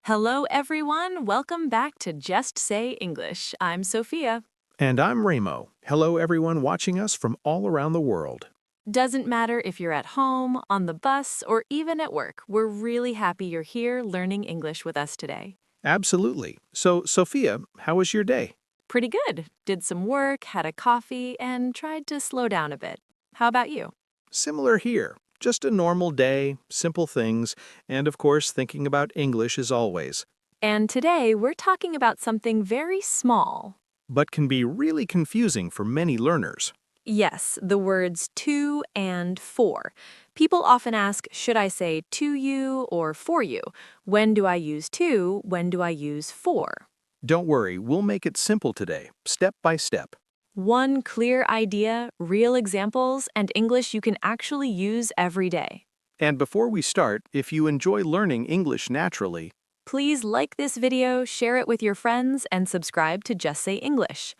Hello, everyone. Welcome back to Just Say English. I'm Sophia. And I'm Ramo. Hello, everyone watching us from all around the world. Doesn't matter if you're at home, on the bus, or even at work, we're really happy you're here learning English with us today. Absolutely. So, Sophia, how was your day? Pretty good. Did some work, had a coffee, and tried to slow down a bit. How about you? Similar here. Just a normal day, simple things, and of course, thinking about English as always. And today we're talking about something very small. But can be really confusing for many learners. Yes, the words to and for. People often ask, should I say to you or for you? When do I use to? When do I use for? Don't worry, we'll make it simple today, step by step. One clear idea, real examples, and English you can actually use every day. And before we start, if you enjoy learning English naturally, Please like this video, share it with your friends, and subscribe to Just Say English.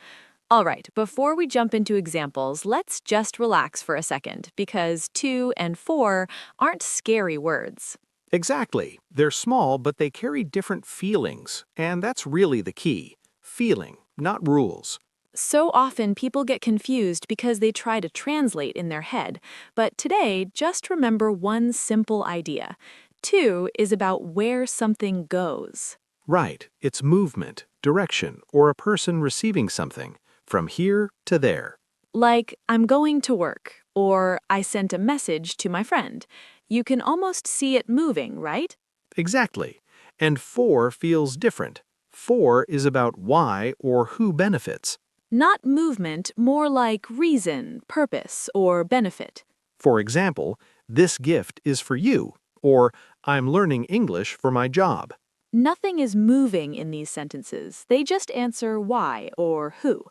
All right, before we jump into examples, let's just relax for a second, because to and for aren't scary words. exactly. They're small, but they carry different feelings, and that's really the key. Feeling, not rules. So often people get confused because they try to translate in their head, but today just remember one simple idea. To is about where something goes. Right, it's movement, direction, or a person receiving something, from here to there. Like, I'm going to work, or I sent a message to my friend. You can almost see it moving, right? Exactly. And for feels different. For is about why or who benefits. Not movement, more like reason, purpose, or benefit. For example, this gift is for you, or I'm learning English for my job. Nothing is moving in these sentences. They just answer why or who.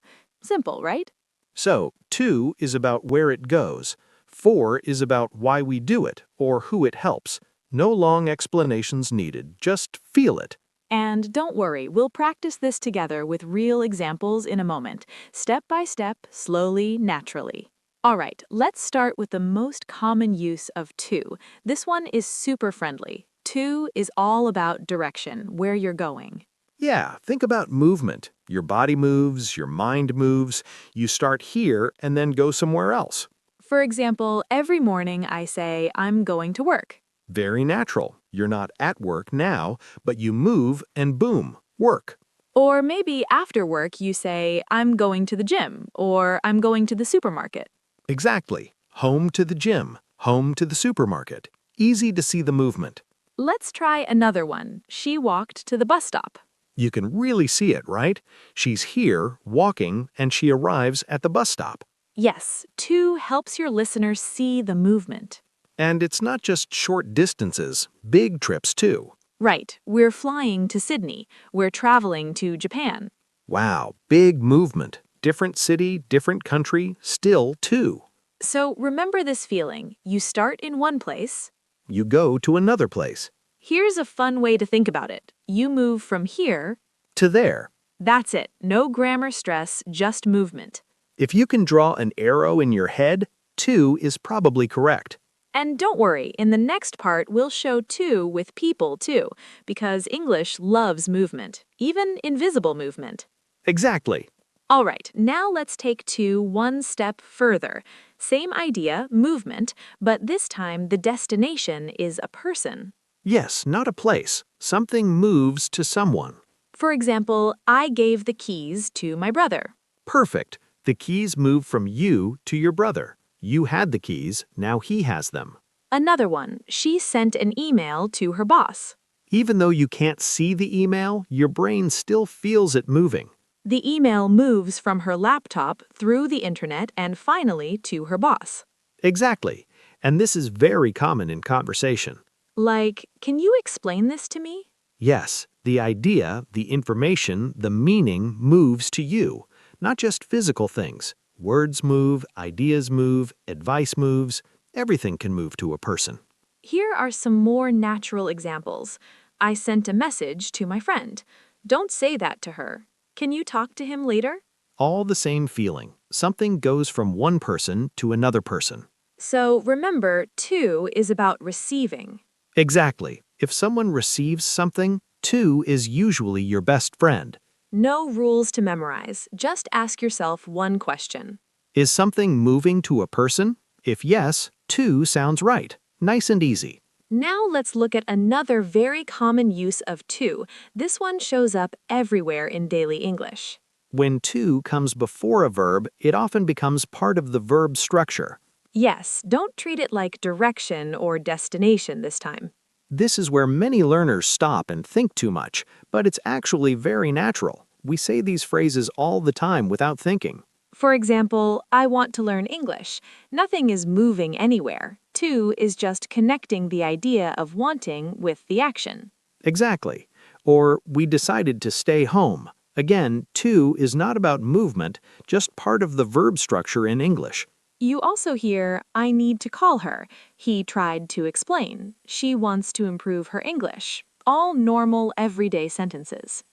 Simple, right? So, to is about where it goes. For is about why we do it or who it helps. No long explanations needed, just feel it. And don't worry, we'll practice this together with real examples in a moment, step by step, slowly, naturally. All right, let's start with the most common use of to. This one is super friendly. To is all about direction, where you're going. Yeah, think about movement. Your body moves, your mind moves. You start here and then go somewhere else. For example, every morning I say, I'm going to work. Very natural. You're not at work now, but you move and boom, work. Or maybe after work you say, I'm going to the gym, or I'm going to the supermarket. Exactly. Home to the gym, home to the supermarket. Easy to see the movement. Let's try another one. She walked to the bus stop. You can really see it, right? She's here, walking, and she arrives at the bus stop. Yes, to helps your listeners see the movement. And it's not just short distances, big trips too. Right, we're flying to Sydney. We're traveling to Japan. Wow, big movement. Different city, different country, still two. So remember this feeling. You start in one place. You go to another place. Here's a fun way to think about it. You move from here. To there. That's it. No grammar stress, just movement. If you can draw an arrow in your head, to is probably correct. And don't worry, in the next part, we'll show to with people too, because English loves movement, even invisible movement. Exactly. All right, now let's take to one step further. Same idea, movement, but this time the destination is a person. Yes, not a place. Something moves to someone. For example, I gave the keys to my brother. Perfect. The keys move from you to your brother. You had the keys, now he has them. Another one, she sent an email to her boss. Even though you can't see the email, your brain still feels it moving. The email moves from her laptop through the internet and finally to her boss. Exactly. And this is very common in conversation. Like, can you explain this to me? Yes, the idea, the information, the meaning moves to you, not just physical things. Words move, ideas move, advice moves. Everything can move to a person. Here are some more natural examples. I sent a message to my friend. Don't say that to her. Can you talk to him later? All the same feeling. Something goes from one person to another person. So remember, to is about receiving. Exactly. If someone receives something, 2 is usually your best friend. No rules to memorize. Just ask yourself one question. Is something moving to a person? If yes, 2 sounds right. Nice and easy. Now let's look at another very common use of to. This one shows up everywhere in daily English. When 2 comes before a verb, it often becomes part of the verb structure. Yes, don't treat it like direction or destination this time. This is where many learners stop and think too much, but it's actually very natural. We say these phrases all the time without thinking. For example, I want to learn English. Nothing is moving anywhere. To is just connecting the idea of wanting with the action. Exactly. Or, we decided to stay home. Again, to is not about movement, just part of the verb structure in English. You also hear, I need to call her. He tried to explain. She wants to improve her English. All normal, everyday sentences.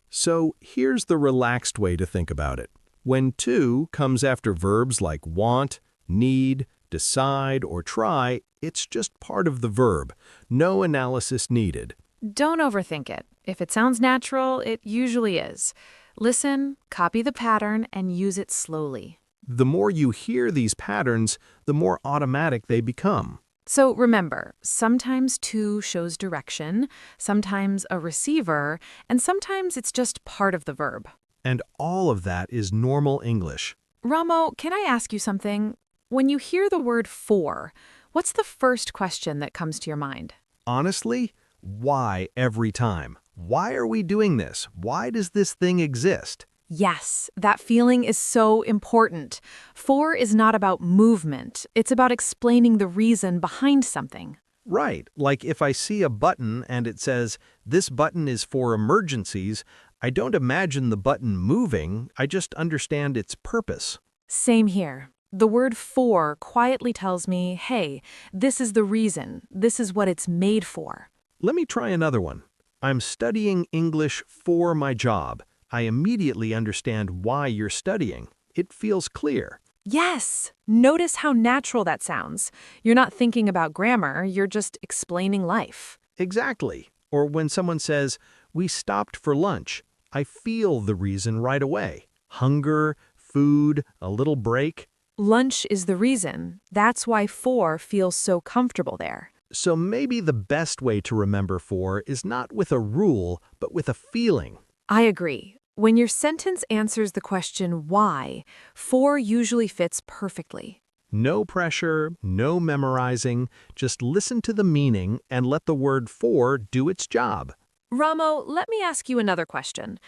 So here's the relaxed way to think about it. When to comes after verbs like want, need, decide, or try, it's just part of the verb. No analysis needed. Don't overthink it. If it sounds natural, it usually is. Listen, copy the pattern, and use it slowly. The more you hear these patterns, the more automatic they become. So remember, sometimes to shows direction, sometimes a receiver, and sometimes it's just part of the verb. And all of that is normal English. Ramo, can I ask you something? When you hear the word for, what's the first question that comes to your mind? Honestly, why every time? Why are we doing this? Why does this thing exist? Yes, that feeling is so important. For is not about movement. It's about explaining the reason behind something. Right, like if I see a button and it says, this button is for emergencies, I don't imagine the button moving, I just understand its purpose. Same here. The word for quietly tells me, hey, this is the reason. This is what it's made for. Let me try another one. I'm studying English for my job. I immediately understand why you're studying. It feels clear. Yes! Notice how natural that sounds. You're not thinking about grammar, you're just explaining life. Exactly. Or when someone says, we stopped for lunch, I feel the reason right away. Hunger, food, a little break. Lunch is the reason. That's why for feels so comfortable there. So maybe the best way to remember for is not with a rule, but with a feeling. I agree. When your sentence answers the question why, for usually fits perfectly. No pressure, no memorizing, just listen to the meaning and let the word for do its job. Ramo, let me ask you another question.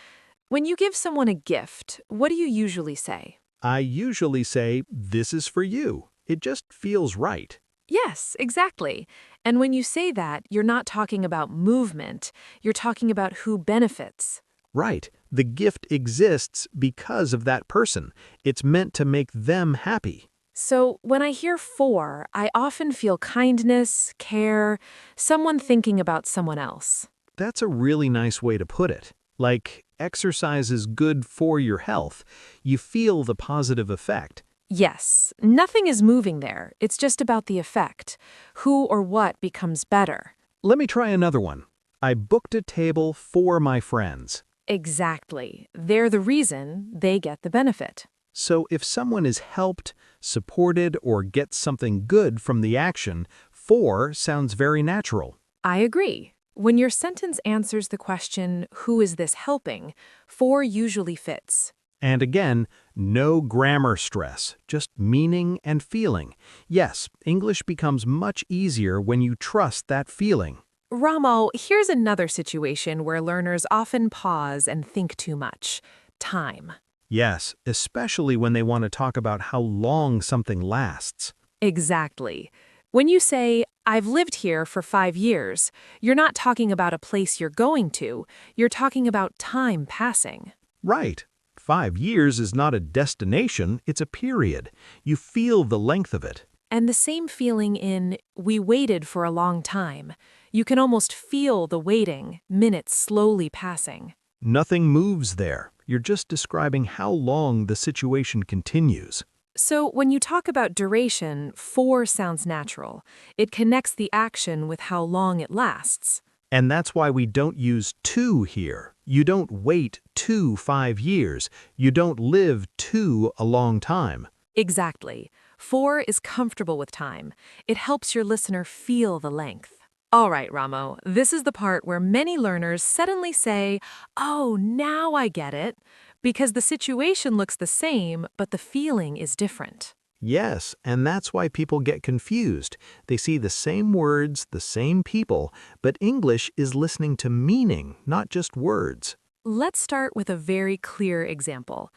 When you give someone a gift, what do you usually say? I usually say, this is for you. It just feels right. Yes, exactly. And when you say that, you're not talking about movement. You're talking about who benefits. Right. The gift exists because of that person. It's meant to make them happy. So when I hear for, I often feel kindness, care, someone thinking about someone else. That's a really nice way to put it. Like, exercise is good for your health. You feel the positive effect. Yes, nothing is moving there. It's just about the effect. Who or what becomes better. Let me try another one. I booked a table for my friends. Exactly. They're the reason, they get the benefit. So if someone is helped, supported, or gets something good from the action, for sounds very natural. I agree. When your sentence answers the question, who is this helping, for usually fits. And again, no grammar stress, just meaning and feeling. Yes, English becomes much easier when you trust that feeling. Ramo, here's another situation where learners often pause and think too much. Time. Yes, especially when they want to talk about how long something lasts. Exactly. When you say, I've lived here for 5 years, you're not talking about a place you're going to, you're talking about time passing. Right. 5 years is not a destination, it's a period. You feel the length of it. And the same feeling in, we waited for a long time. You can almost feel the waiting, minutes slowly passing. Nothing moves there. You're just describing how long the situation continues. So when you talk about duration, for sounds natural. It connects the action with how long it lasts. And that's why we don't use to here. You don't wait 5 years. You don't live a long time. Exactly. For is comfortable with time. It helps your listener feel the length. All right, Ramo, this is the part where many learners suddenly say, "Oh, now I get it," because the situation looks the same, but the feeling is different. Yes, and that's why people get confused. They see the same words, the same people, but English is listening to meaning, not just words. Let's start with a very clear example.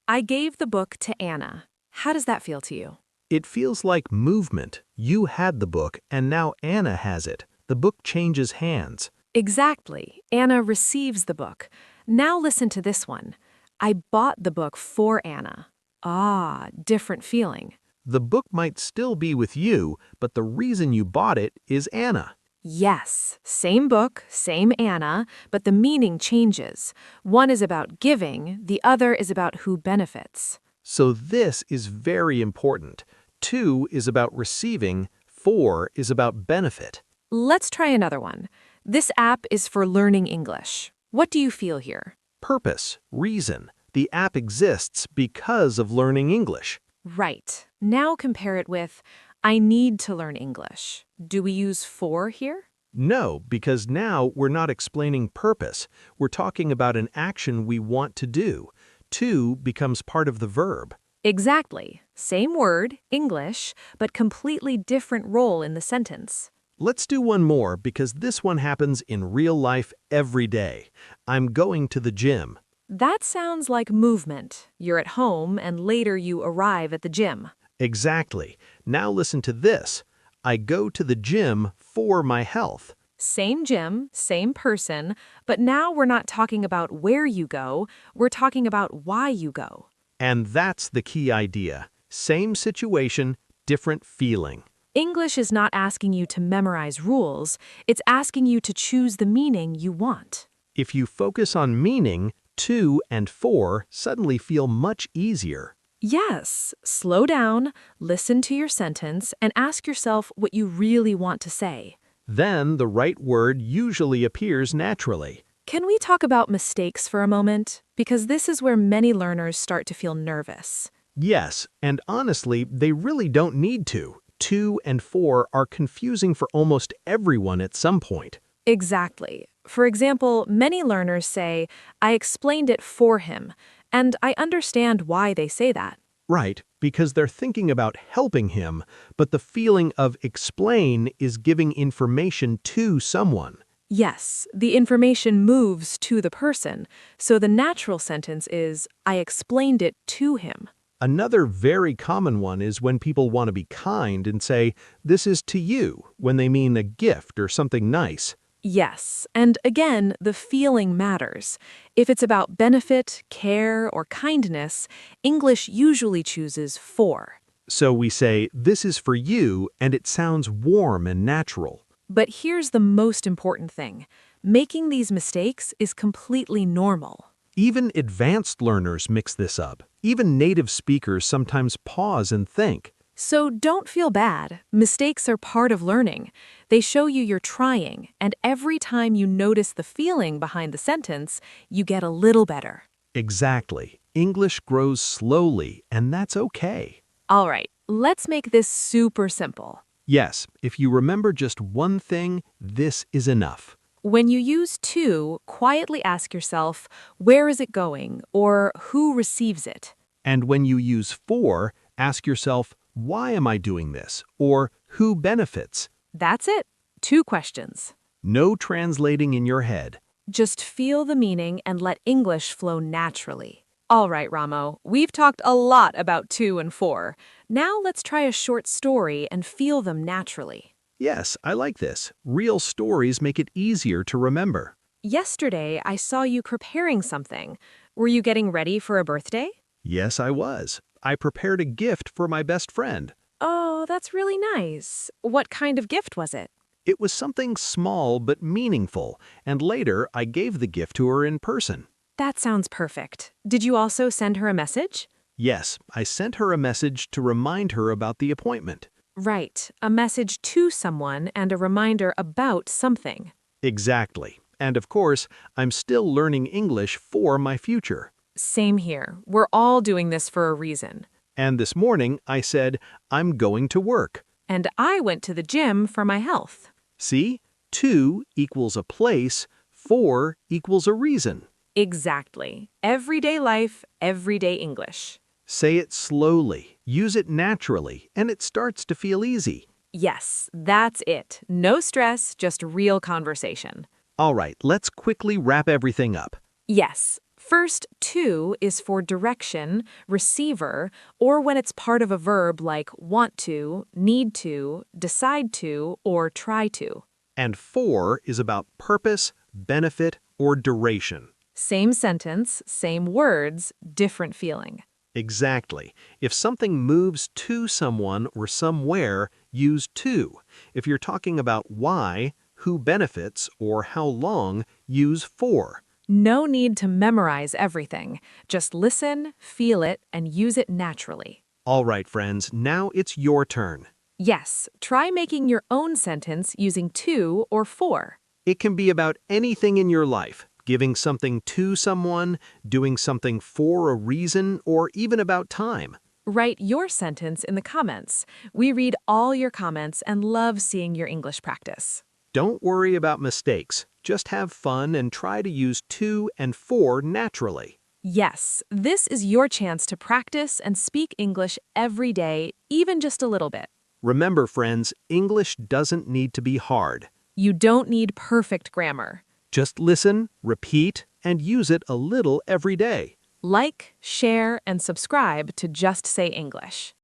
I gave the book to Anna. How does that feel to you? It feels like movement. You had the book, and now Anna has it. The book changes hands. Exactly. Anna receives the book. Now listen to this one. I bought the book for Anna. Ah, different feeling. The book might still be with you, but the reason you bought it is Anna. Yes, same book, same Anna, but the meaning changes. One is about giving, the other is about who benefits. So this is very important. 2 is about receiving, 4 is about benefit. Let's try another one. This app is for learning English. What do you feel here? Purpose, reason. The app exists because of learning English. Right. Now compare it with, I need to learn English. Do we use for here? No, because now we're not explaining purpose. We're talking about an action we want to do. 2 becomes part of the verb. Exactly. Same word, English, but completely different role in the sentence. Let's do one more because this one happens in real life every day. I'm going to the gym. That sounds like movement. You're at home and later you arrive at the gym. Exactly. Now listen to this. I go to the gym for my health. Same gym, same person, but now we're not talking about where you go, we're talking about why you go. And that's the key idea. Same situation, different feeling. English is not asking you to memorize rules, it's asking you to choose the meaning you want. If you focus on meaning, 2 and 4 suddenly feel much easier. Yes, slow down, listen to your sentence, and ask yourself what you really want to say. Then the right word usually appears naturally. Can we talk about mistakes for a moment? Because this is where many learners start to feel nervous. Yes, and honestly, they really don't need to. 2 and 4 are confusing for almost everyone at some point. Exactly. For example, many learners say, I explained it for him, and I understand why they say that. Right, because they're thinking about helping him, but the feeling of explain is giving information to someone. Yes, the information moves to the person, so the natural sentence is, I explained it to him. Another very common one is when people want to be kind and say, this is to you, when they mean a gift or something nice. Yes, and again, the feeling matters. If it's about benefit, care, or kindness, English usually chooses for. So we say, this is for you, and it sounds warm and natural. But here's the most important thing. Making these mistakes is completely normal. Even advanced learners mix this up. Even native speakers sometimes pause and think. So don't feel bad. Mistakes are part of learning. They show you you're trying, and every time you notice the feeling behind the sentence, you get a little better. Exactly. English grows slowly, and that's okay. All right, let's make this super simple. Yes, if you remember just one thing, this is enough. When you use to, quietly ask yourself, where is it going, or who receives it? And when you use for, ask yourself, why am I doing this? Or who benefits? That's it. 2 questions. No translating in your head. Just feel the meaning and let English flow naturally. All right, Ramo, we've talked a lot about 2 and 4. Now let's try a short story and feel them naturally. Yes, I like this. Real stories make it easier to remember. Yesterday, I saw you preparing something. Were you getting ready for a birthday? Yes, I was. I prepared a gift for my best friend. Oh, that's really nice. What kind of gift was it? It was something small but meaningful, and later I gave the gift to her in person. That sounds perfect. Did you also send her a message? Yes, I sent her a message to remind her about the appointment. Right, a message to someone and a reminder about something. Exactly. And of course, I'm still learning English for my future. Same here. We're all doing this for a reason. And this morning, I said, I'm going to work. And I went to the gym for my health. See? 2 equals a place, 4 equals a reason. Exactly. Everyday life, everyday English. Say it slowly, use it naturally, and it starts to feel easy. Yes, that's it. No stress, just real conversation. All right, let's quickly wrap everything up. Yes. First, to is for direction, receiver, or when it's part of a verb like want to, need to, decide to, or try to. And 4 is about purpose, benefit, or duration. Same sentence, same words, different feeling. Exactly. If something moves to someone or somewhere, use to. If you're talking about why, who benefits, or how long, use for. No need to memorize everything. Just listen, feel it, and use it naturally. All right, friends, now it's your turn. Yes, try making your own sentence using to or for. It can be about anything in your life, giving something to someone, doing something for a reason, or even about time. Write your sentence in the comments. We read all your comments and love seeing your English practice. Don't worry about mistakes. Just have fun and try to use to and for naturally. Yes, this is your chance to practice and speak English every day, even just a little bit. Remember, friends, English doesn't need to be hard. You don't need perfect grammar. Just listen, repeat, and use it a little every day. Like, share, and subscribe to Just Say English.